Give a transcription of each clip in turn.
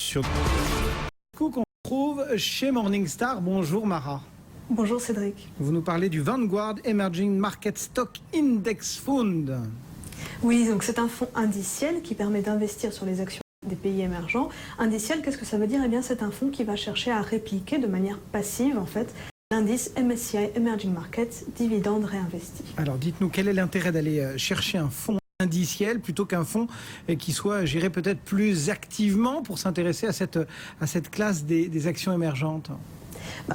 sur... Qu'on trouve chez Morningstar. Bonjour Mara. Bonjour Cédric. Vous nous parlez du Vanguard Emerging Market Stock Index Fund. Oui, donc c'est un fonds indiciel qui permet d'investir sur les actions des pays émergents. Indiciel, qu'est-ce que ça veut dire? Eh bien, c'est un fonds qui va chercher à répliquer de manière passive, en fait, l'indice MSCI Emerging Markets Dividendes Réinvestis. Alors dites-nous, quel est l'intérêt d'aller chercher un fonds indiciel plutôt qu'un fonds qui soit géré peut-être plus activement pour s'intéresser à cette classe des actions émergentes?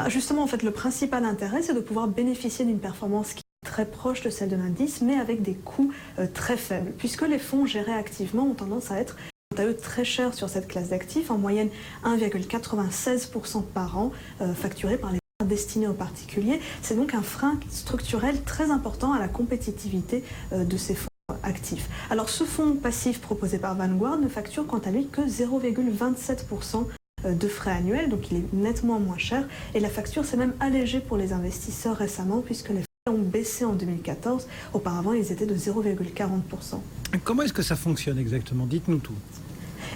Justement, en fait, le principal intérêt, c'est de pouvoir bénéficier d'une performance qui est très proche de celle de l'indice, mais avec des coûts très faibles, puisque les fonds gérés activement ont tendance à être quant à eux très chers sur cette classe d'actifs, en moyenne 1,96% par an, facturés par les destinés aux particuliers. C'est donc un frein structurel très important à la compétitivité de ces fonds actifs. Alors ce fonds passif proposé par Vanguard ne facture quant à lui que 0,27% de frais annuels, donc il est nettement moins cher, et la facture s'est même allégée pour les investisseurs récemment puisque les frais ont baissé en 2014, auparavant ils étaient de 0,40%. Comment est-ce que ça fonctionne exactement? Dites-nous tout.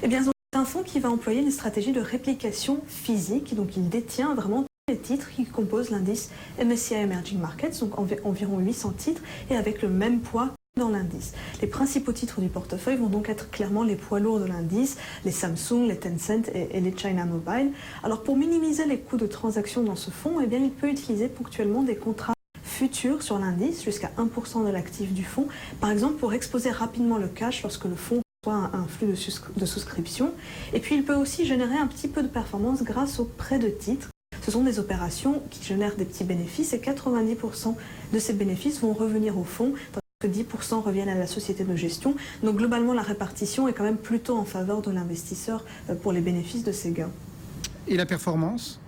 Eh bien, c'est un fonds qui va employer une stratégie de réplication physique, donc il détient vraiment tous les titres qui composent l'indice MSCI Emerging Markets, donc environ 800 titres, et avec le même poids dans l'indice. Les principaux titres du portefeuille vont donc être clairement les poids lourds de l'indice, les Samsung, les Tencent et les China Mobile. Alors pour minimiser les coûts de transaction dans ce fonds, eh bien, il peut utiliser ponctuellement des contrats futurs sur l'indice jusqu'à 1% de l'actif du fonds, par exemple pour exposer rapidement le cash lorsque le fonds reçoit un flux de souscription. Et puis il peut aussi générer un petit peu de performance grâce aux prêts de titres. Ce sont des opérations qui génèrent des petits bénéfices et 90% de ces bénéfices vont revenir au fonds, que 10% reviennent à la société de gestion. Donc globalement, la répartition est quand même plutôt en faveur de l'investisseur pour les bénéfices de ces gains. Et la performance?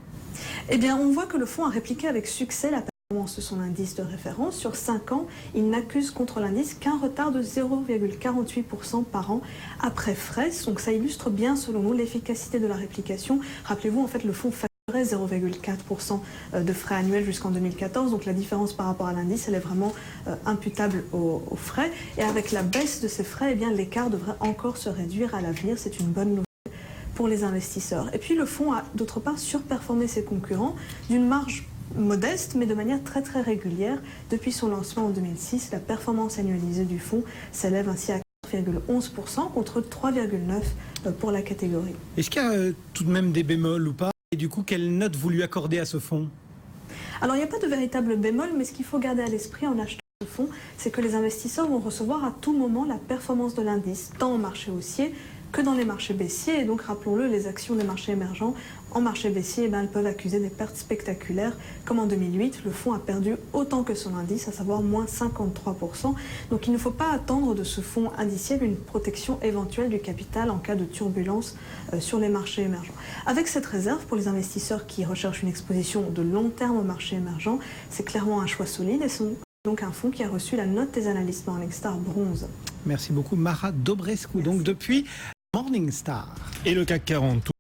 Eh bien, on voit que le fonds a répliqué avec succès la performance de son indice de référence. Sur 5 ans, il n'accuse contre l'indice qu'un retard de 0,48% par an après frais. Donc ça illustre bien, selon nous, l'efficacité de la réplication. Rappelez-vous, en fait, le fonds 0,4% de frais annuels jusqu'en 2014. Donc la différence par rapport à l'indice, elle est vraiment imputable aux frais. Et avec la baisse de ces frais, eh bien, l'écart devrait encore se réduire à l'avenir. C'est une bonne nouvelle pour les investisseurs. Et puis le fonds a d'autre part surperformé ses concurrents d'une marge modeste, mais de manière très très régulière. Depuis son lancement en 2006, la performance annualisée du fonds s'élève ainsi à 4,11% contre 3,9% pour la catégorie. Est-ce qu'il y a tout de même des bémols ou pas? Et du coup, quelle note vous lui accordez à ce fonds? Alors, il n'y a pas de véritable bémol, mais ce qu'il faut garder à l'esprit en achetant ce fonds, c'est que les investisseurs vont recevoir à tout moment la performance de l'indice, tant au marché haussier que dans les marchés baissiers. Et donc, rappelons-le, les actions des marchés émergents, en marché baissier, elles peuvent accuser des pertes spectaculaires. Comme en 2008, le fonds a perdu autant que son indice, à savoir moins 53%. Donc, il ne faut pas attendre de ce fonds indiciel une protection éventuelle du capital en cas de turbulence sur les marchés émergents. Avec cette réserve, pour les investisseurs qui recherchent une exposition de long terme au marché émergent, c'est clairement un choix solide et c'est donc un fonds qui a reçu la note des analystes Morningstar bronze. Merci beaucoup Mara Dobrescu, donc depuis Morningstar. Et le CAC 40